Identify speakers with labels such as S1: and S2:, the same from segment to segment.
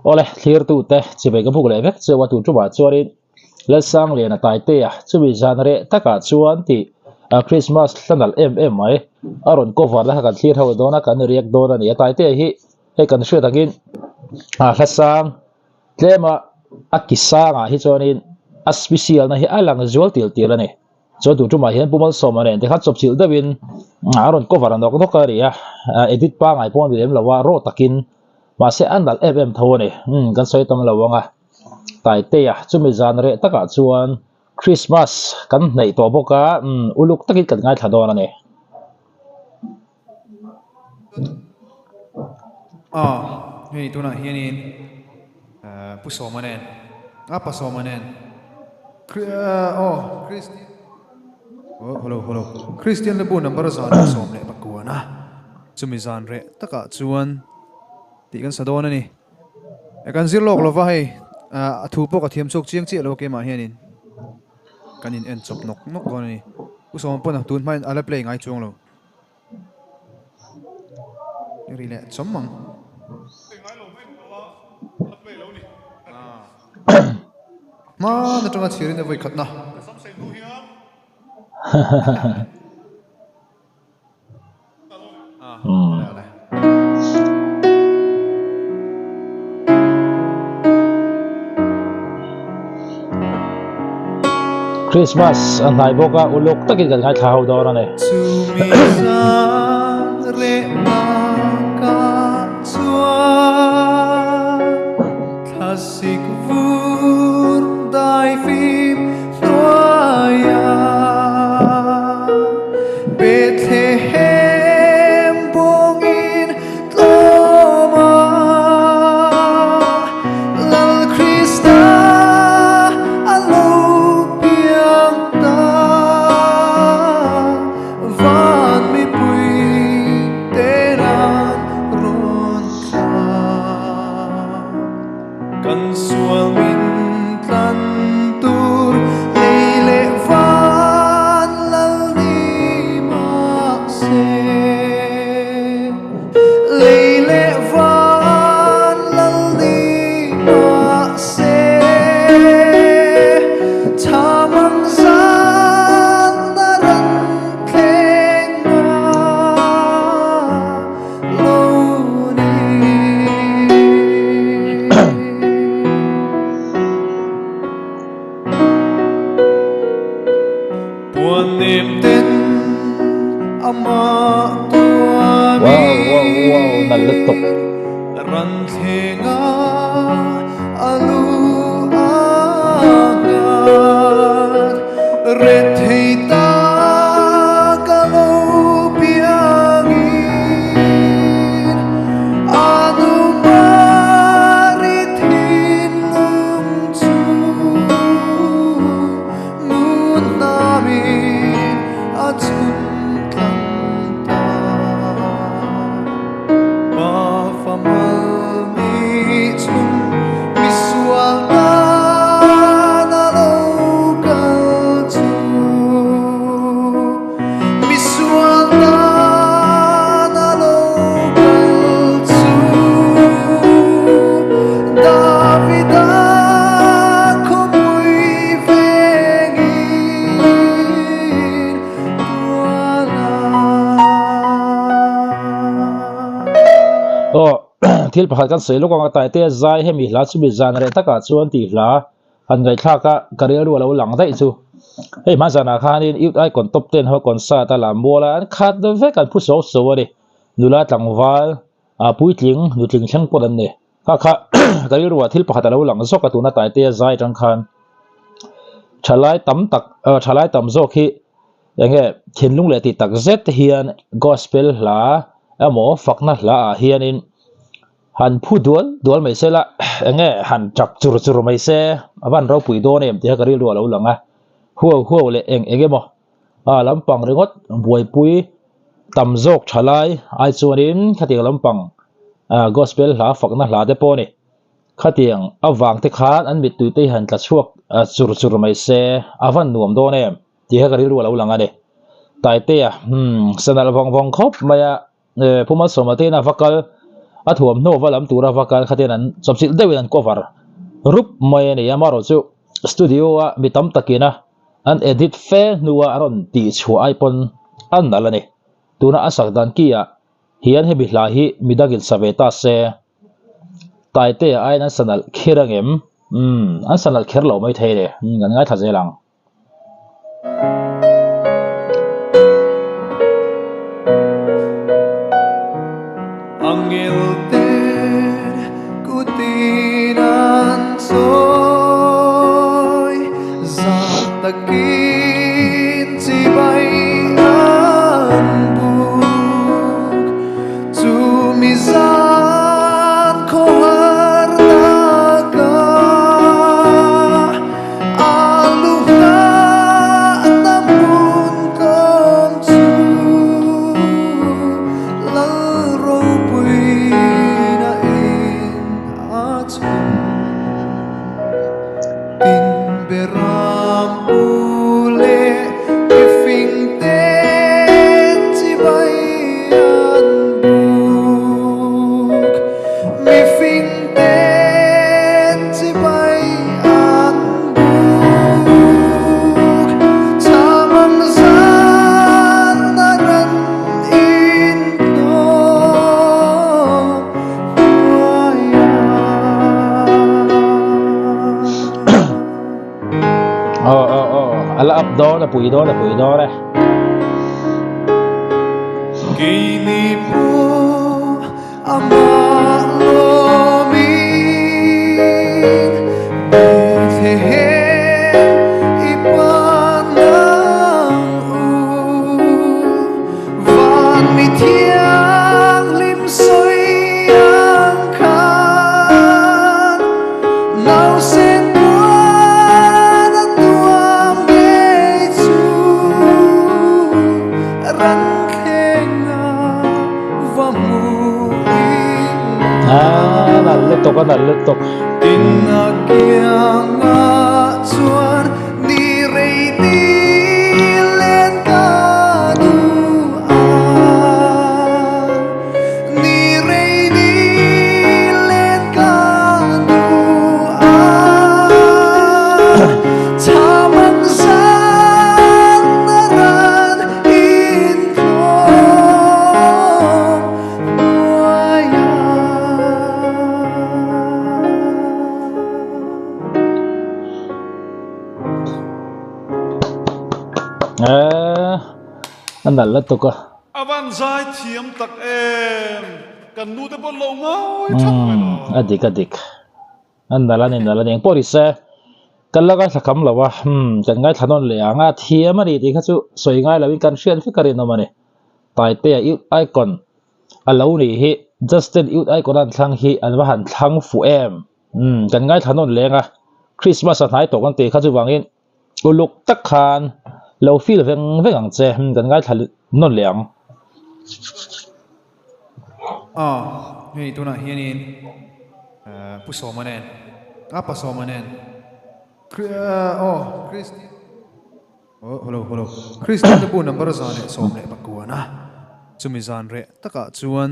S1: ole clear tu te chi be ka phuk le vek che wa tu ba chuarin le sang le na Taitea Chumi Zân re takah chuan ti Christmas thanal mai aron cover la kan clear ho dona kan react dona ni Taitea hi he kan hria takin hlasang tlema akisanga hi chuanin special na hi alang zual til til ani cho tu ma hian pumal som ane te khat chop chil dawin aron cover an dok ka ria edit pa ngai pon lem lawa ro takin ma se anal fm thone kan soi tam lawanga Taitea Chumi Zân re takah chuan Christmas kan nei to boka uluk takin kan ngai thadon ane
S2: hei tuna hianin pusomanen pasomanen hello Christian lebu number zan som le bakuana Chumi Zân re takah chuan ti kan sadon ani kan zirlok lova hei thu pok a thiam chok chiang chi lo ke ma hianin kanin en chop nok kon ani pusom pon tun mai ala play ngai chung lo ri le chommang ma na tanga chirin voi khatna
S1: Christmas an hai boka uluk takin kan ngai thau dona ne
S2: Chumi Zân re takah chuan classic vur dai phim loya Bethlehem bongin tloma lal Krista alo piang ta van mi pui teran ron kan sual min tlan tur leile van lal ni ma se leile van lal ni ma se tamang zan na ran thleng ma lo ni buồn niềm tin ama tua
S1: wow nal lutukkk
S2: ran thenga alu anga re theita kalo piangin anu mari thin lum chu mun namin achun tlanta pa famal mi chun visual na local chu visual na local chu Davida khomui vengin tuala
S1: thil pakhat kan sei lokanga Taitea zai hemi hla Chumi Zân re takah chuan ti hla han ngai thlaka karel ru lo lang dai chu hei ma zana khanin ut ai kon top 10 ho kon sa ta lam bola an khat do ve kan phu so ani nula tlangwal puitling nutling thlang podan ne kha karel ru thil pakhat lo lang zok atuna Taitea zai tang khan thalai tam zok hi enge thinlung le ti tak zet hian gospel hla amo fakna hla hianin han phu dual mai se la enge han chak chur mai se awan ro pui do nem te karil ro lo langa huo le enge mo lampang ringot buai pui tam jok thalai ai chuanin khatiang lampang gospel hla fakna hla te poni khatiang awang te khan an mit tui te han tla chuak chur mai se awan nuam do nem te karil ro lo langa ne Taitea sanal vong khop maya puma somate na vakal a thuam no valam tura vakal khaten an chopsil dewin an cover rup mai ni amaro chu studio a mitam takina an edit fair nuwa aron ti chu ipon an nalani tuna asak dan kia hian he bihla hi midagin saveta se Taitea ai an sanal khirangem an sanal kherlo mai theire ngan ngai thajelang
S2: Angel ter kutiran soy zatakin sibay an buk Chumi Zân ko har takah aluha tamun kom chu laro pui na in achum tin beram ule ifing ten sibay an buk mi fing ten sibay an buk tamang zan naran in no
S1: ala up do na pui do re
S2: Kini po amalomin Bethlehem ipanang van mitiang lim soy ang kan Now sen buwan at tuwang besu ran khenga
S1: nalh
S2: Tinakyang nga chuan ni rey di len kanuan Ni rey di len kanuan Tamang zan naran in klong buaya
S1: an nalh lutukkk
S3: avan zai thiam tak em kan nu te bon lo ngoi thak mai lo
S1: adik an nalani eng pori se kalaga thakam lawa kan ngai thanon le anga thiam ani ti kha chu soi ngai lawin kan hrian fikari no mani Taitea youth icon alo ni hi justin youth icon an thlang hi an wa han thlang fu em kan ngai thanon lenga Christmas a hnai to kan te kha chu wangin uluk tak khan lo feel veng ang che kan ngai thal non leang
S2: hei tuna hianin pusomanen pasomanen Christian hello Christian te bu number zane som le pakuana Chumi Zân re takah chuan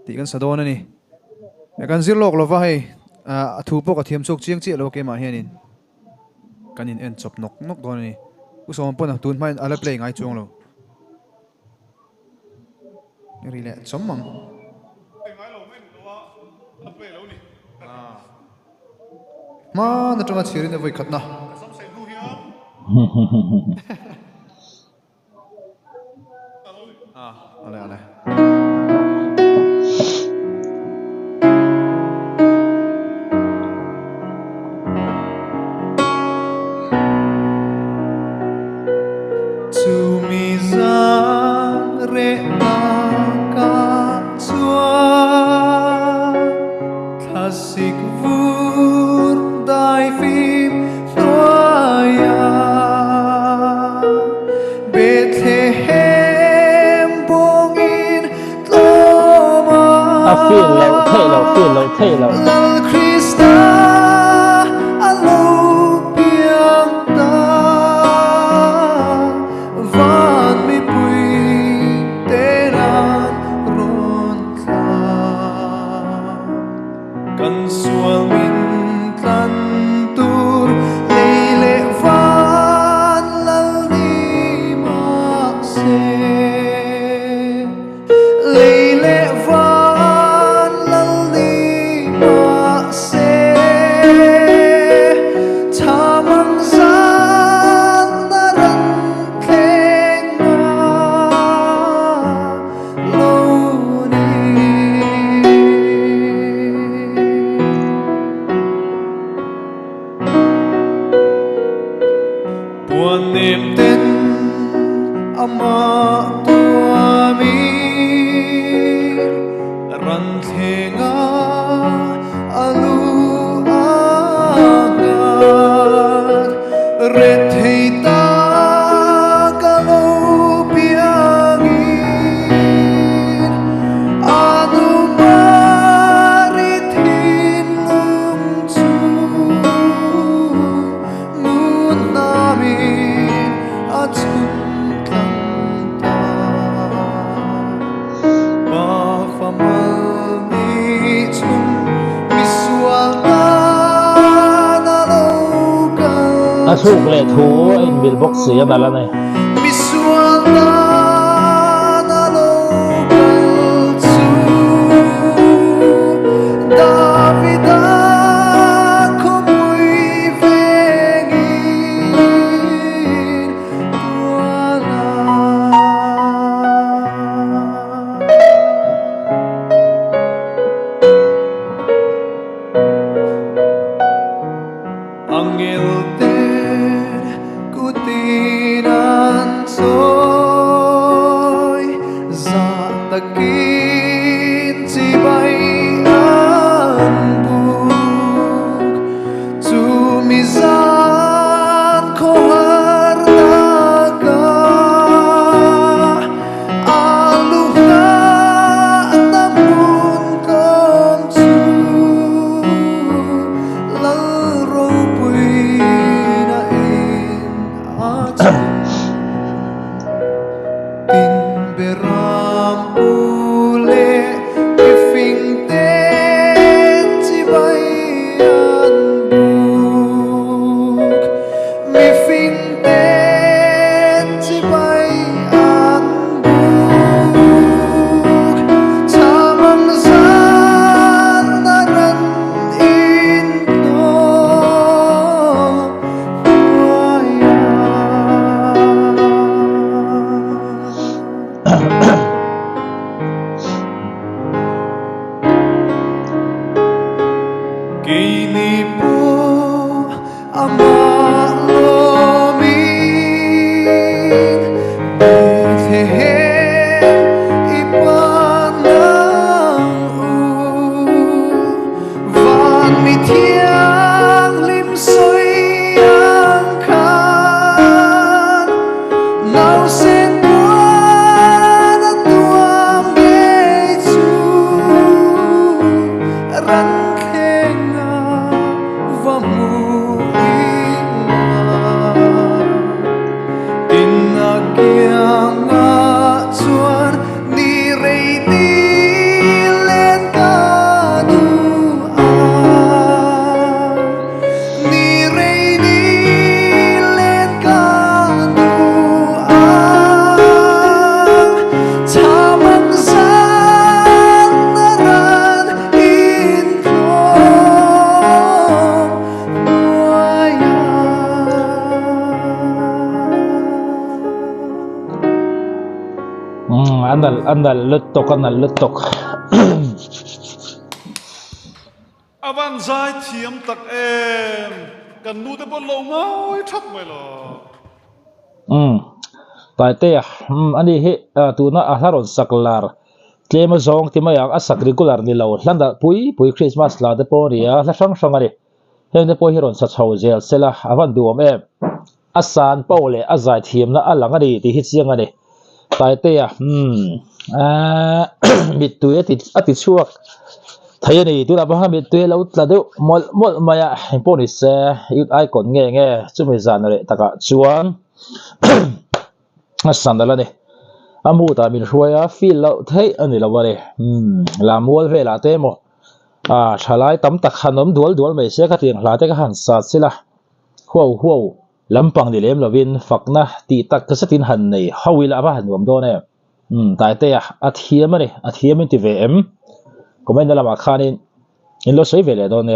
S2: ti kan sadona ni kan zirlok lova hei thu pok a thiam chok chiang chi lo ke ma hianin kanin en chop nok don ni usom pon tun mai ala play ngai chuang lo ri le chommang
S3: ngai lo men lo a pe lo ni
S2: ma na tanga chirin voi khatna
S3: sam sai nu hiam
S2: ale Chumi Zân re takah chuan thasik vur dai phim noya Bethlehem bongin tloma
S1: feel lo
S2: Lal Krista alo piang ta van mi pui teran ron tla sual min tlan tur leile van lal ni ma se leile van lal ni ma se thamang san na ran thleng ma lo ni buồn niềm tin ama tua mi ran thenga alu angat ret thei ta kalo piangin anu mari thin lum chu mun namin at chun tlang ta ba famal ni chun misual na nalokal
S1: Asuk le thu in billbox siya dala na.
S2: misual na nalokal chu Davida khomui vengin tuala angel ter kutinan soy za takin chibay an buk Chumi Zân ko har takah aluha namun kom chu lal ro pui na in a chun tin beram ule ifing ten chi bay an buk mi fing ten chi bay an buk thamang san na ran in no kini po ama lo min bithen ipanang van mi thiang lim soi ang khan nau sen buan at tuam ge chu ran khenga vamu inagyanga chuan ni rei ti len ka du ni rei ni len ka du thamang san na ran in thlom nuaya
S1: Andal lutukkk anal lutukkk.
S3: avan zai thiam tak em kan nu te bon lo ngoi thak mai lo
S1: Taitea ani hi tuna aharon saklar tlema zong timayang asak regular ni lo hlanda pui Christmas la de poria la sang sang ani hende po hiron sa chho zel sela avan duom em asan pole azai thiam na alanga ri ti hi chiang ani Taitea mitui ati chuak thấy này tôi đã bảo mình tôi lâu là đâu một mày hình bộ này xe ít ai còn nghe Chumi Zân này takah chuan sẵn đó là này amu ta mình xuôi phil lâu thấy anh này là vậy làm mua về là thế mà thalai tam tak hanom dual mai se ka tiang hla te ka han sat sila huo lampang di lem lovin fakna ti tak ka satin han nei hawila ba han wam do ne Taitea athiam ani athiam ti ve em comment la ma khanin in lo sei vele do ne